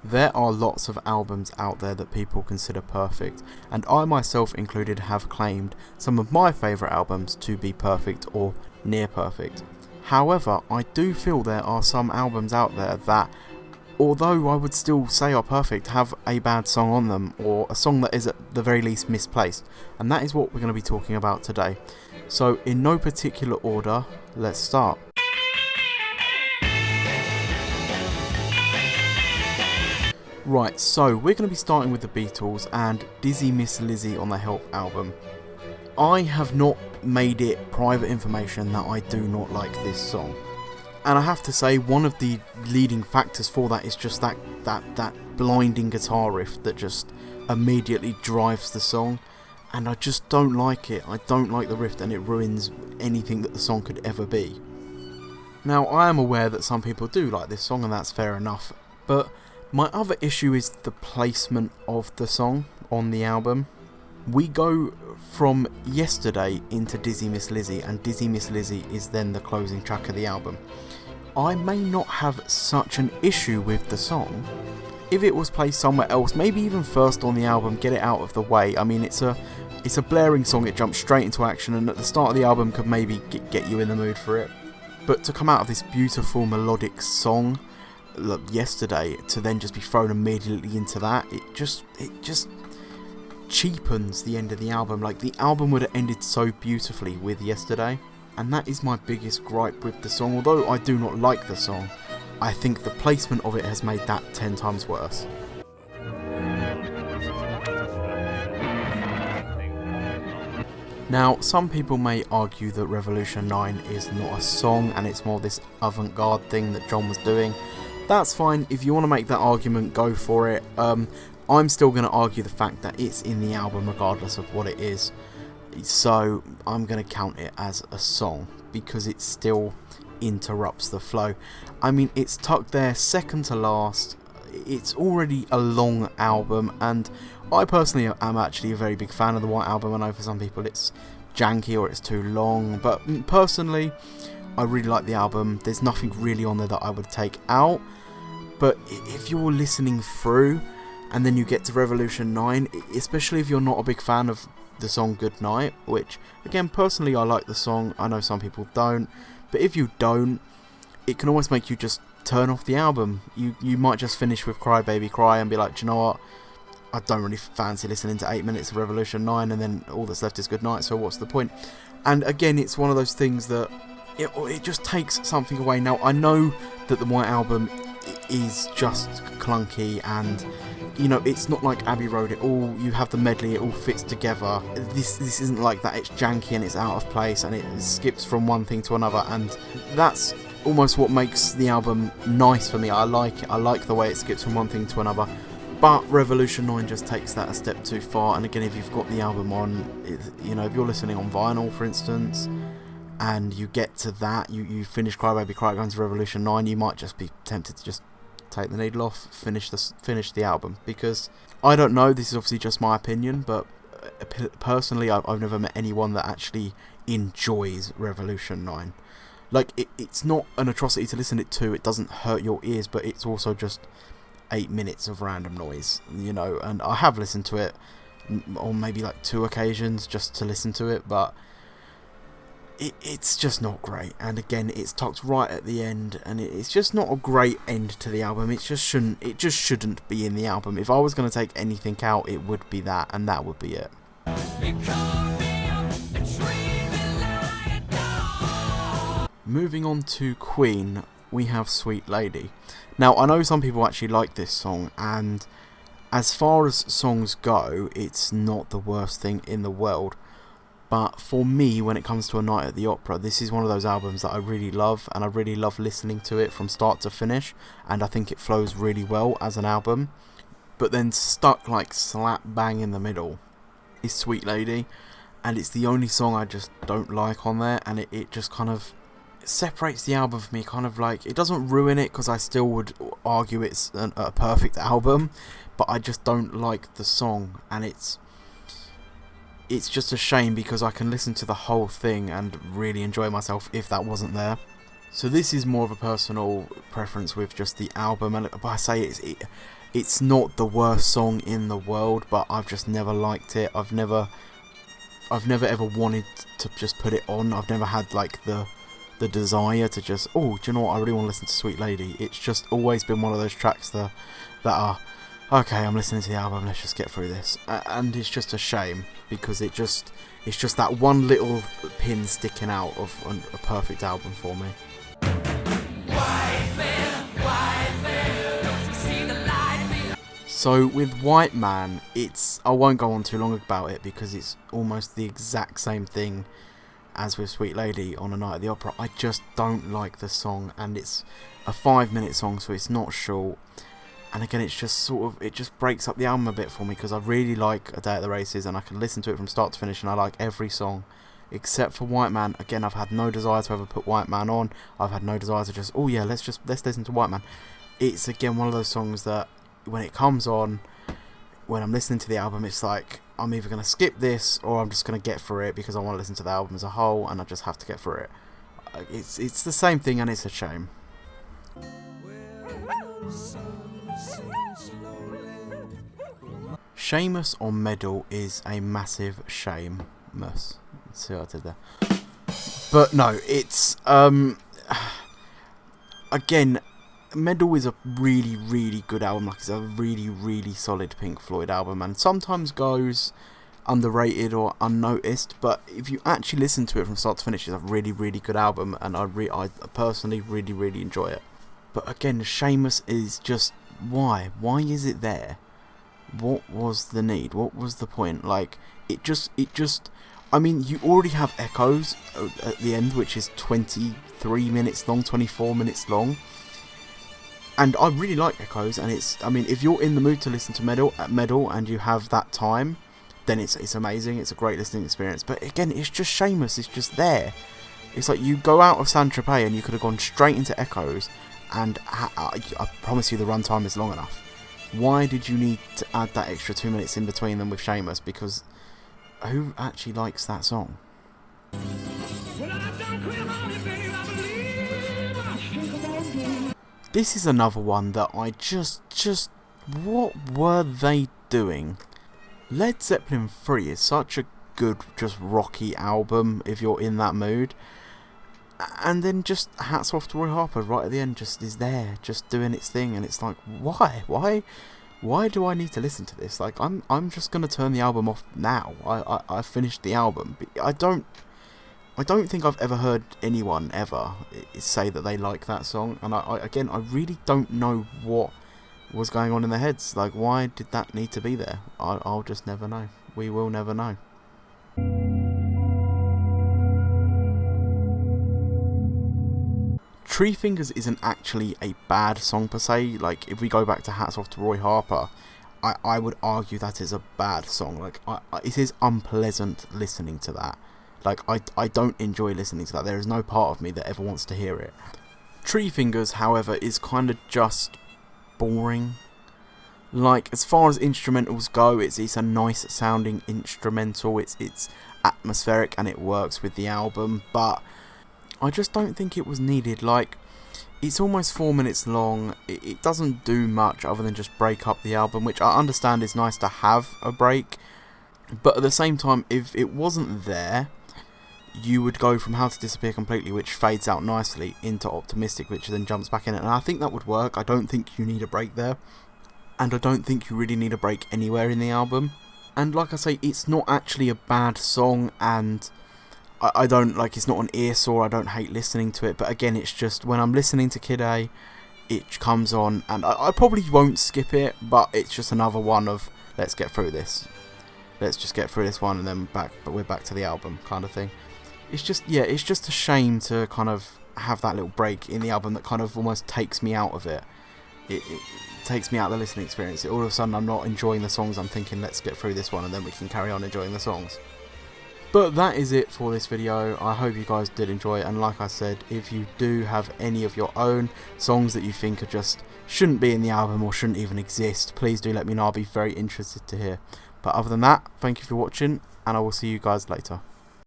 There are lots of albums out there that people consider perfect, and I myself included have claimed some of my favourite albums to be perfect or near perfect. However, I do feel there are some albums out there that, although I would still say are perfect, have a bad song on them, or a song that is at the very least misplaced, and that is what we're going to be talking about today. So in no particular order, let's start. Right, so we're going to be starting with the Beatles and Dizzy Miss Lizzy on the Help album. I have not made it private information that I do not like this song. And I have to say, one of the leading factors for that is just that blinding guitar riff that just immediately drives the song. And I just don't like it. I don't like the riff, and it ruins anything that the song could ever be. Now, I am aware that some people do like this song, and that's fair enough. But my other issue is the placement of the song on the album. We go from Yesterday into Dizzy Miss Lizzy, and Dizzy Miss Lizzy is then the closing track of the album. I may not have such an issue with the song if it was placed somewhere else, maybe even first on the album, get it out of the way. I mean, it's a blaring song, it jumps straight into action, and at the start of the album could maybe get you in the mood for it. But to come out of this beautiful melodic song, Yesterday, to then just be thrown immediately into that, it just cheapens the end of the album. Like, the album would have ended so beautifully with Yesterday, and that is my biggest gripe with the song. Although I do not like the song, I think the placement of it has made that 10 times worse. Now, some people may argue that Revolution 9 is not a song and it's more this avant-garde thing that John was doing. That's fine. If you want to make that argument, go for it. I'm still going to argue the fact that it's in the album regardless of what it is. So I'm going to count it as a song because it still interrupts the flow. I mean, it's tucked there second to last. It's already a long album, and I personally am actually a very big fan of the White Album. I know for some people it's janky or it's too long, but personally I really like the album. There's nothing really on there that I would take out, but if you're listening through and then you get to Revolution 9, especially if you're not a big fan of the song Goodnight, which again, personally I like the song, I know some people don't, but if you don't, it can almost make you just turn off the album. You might just finish with Cry Baby Cry and be like, do you know what, I don't really fancy listening to 8 minutes of Revolution 9 and then all that's left is Goodnight, so what's the point? And again, it's one of those things that it just takes something away. Now, I know that the White Album is just clunky, and you know, it's not like Abbey Road. You have the medley, it all fits together. This isn't like that. It's janky and it's out of place and it skips from one thing to another, and that's almost what makes the album nice for me. I like it. I like the way it skips from one thing to another. But Revolution 9 just takes that a step too far. And again, if you've got the album on, you know, if you're listening on vinyl, for instance, and you get to that, you finish Cry Baby Cry, going to Revolution 9, you might just be tempted to just take the needle off, finish the album. Because, I don't know, this is obviously just my opinion, but personally, I've never met anyone that actually enjoys Revolution 9. Like, it's not an atrocity to listen to, it doesn't hurt your ears, but it's also just 8 minutes of random noise, you know. And I have listened to it on maybe like 2 occasions just to listen to it, but it's just not great. And again, it's tucked right at the end, and it's just not a great end to the album. It just shouldn't be in the album. If I was going to take anything out, it would be that, and that would be it. Moving on to Queen, we have Sweet Lady. Now, I know some people actually like this song, and as far as songs go, it's not the worst thing in the world. But for me, when it comes to A Night at the Opera, this is one of those albums that I really love, and I really love listening to it from start to finish, and I think it flows really well as an album. But then stuck like slap bang in the middle is Sweet Lady, and it's the only song I just don't like on there, and it just kind of separates the album for me. Kind of like, it doesn't ruin it, because I still would argue it's a perfect album, but I just don't like the song, and it's just a shame, because I can listen to the whole thing and really enjoy myself if that wasn't there. So this is more of a personal preference with just the album, and I say It's not the worst song in the world, but I've just never liked it. I've never ever wanted to just put it on. I've never had like the desire to just, oh, do you know what, I really want to listen to Sweet Lady. It's just always been one of those tracks that are, okay, I'm listening to the album, let's just get through this. And it's just a shame, because it's just that one little pin sticking out of a perfect album for me. So with White Man, I won't go on too long about it, because it's almost the exact same thing as with Sweet Lady on A Night at the Opera. I just don't like the song, and it's a 5-minute song, so it's not short. And again, it's just it just breaks up the album a bit for me, because I really like A Day at the Races, and I can listen to it from start to finish, and I like every song except for White Man. Again, I've had no desire to ever put White Man on. I've had no desire to just, oh yeah, let's listen to White Man. It's again one of those songs that when it comes on, when I'm listening to the album, it's like I'm either going to skip this or I'm just going to get through it, because I want to listen to the album as a whole, and I just have to get through it. It's the same thing, and it's a shame. Seamus on Medal is a massive shame. Let's see what I did there. But no, it's again, Medal is a really, really good album. Like, it's a really, really solid Pink Floyd album, and sometimes goes underrated or unnoticed. But if you actually listen to it from start to finish, it's a really, really good album, and I personally really, really enjoy it. But again, Seamus is just, why is it there? What was the need? What was the point? Like, it just. I mean, you already have Echoes at the end, which is 23 minutes long, 24 minutes long. And I really like Echoes, and I mean, if you're in the mood to listen to Medal and you have that time, then it's amazing. It's a great listening experience. But again, it's just Seamus. It's just there. It's like you go out of Saint-Tropez and you could have gone straight into Echoes, and I promise you the runtime is long enough. Why did you need to add that extra 2 minutes in between them with Seamus? Because who actually likes that song? This is another one that I just what were they doing? Led Zeppelin 3 is such a good, just rocky album if you're in that mood. And then just hats off to Roy Harper right at the end, just is there, just doing its thing, and it's like, why do I need to listen to this? Like, I'm just gonna turn the album off now. I finished the album. I don't think I've ever heard anyone ever say that they like that song, and I really don't know what was going on in their heads. Like, why did that need to be there? I'll just never know. We will never know. Tree Fingers isn't actually a bad song per se. Like, if we go back to Hats Off to Roy Harper, I would argue that is a bad song. Like, it is unpleasant listening to that. Like, I don't enjoy listening to that. There is no part of me that ever wants to hear it. Tree Fingers, however, is kind of just boring. Like, as far as instrumentals go, it's a nice sounding instrumental. It's atmospheric and it works with the album, but I just don't think it was needed. Like, it's almost 4 minutes long. It doesn't do much other than just break up the album, which I understand is nice to have a break. But at the same time, if it wasn't there, you would go from How to Disappear Completely, which fades out nicely, into Optimistic, which then jumps back in it. And I think that would work. I don't think you need a break there. And I don't think you really need a break anywhere in the album. And like I say, it's not actually a bad song, and I don't, like, it's not an ear sore. I don't hate listening to it. But again, it's just when I'm listening to Kid A, it comes on, and I probably won't skip it, but it's just another one of, let's get through this. Let's just get through this one, and then we're back to the album kind of thing. It's just, yeah, it's just a shame to kind of have that little break in the album that kind of almost takes me out of it. It takes me out of the listening experience. All of a sudden, I'm not enjoying the songs. I'm thinking, let's get through this one, and then we can carry on enjoying the songs. But that is it for this video. I hope you guys did enjoy it, and like I said, if you do have any of your own songs that you think are just shouldn't be in the album or shouldn't even exist, please do let me know. I'll be very interested to hear. But other than that, thank you for watching, and I will see you guys later.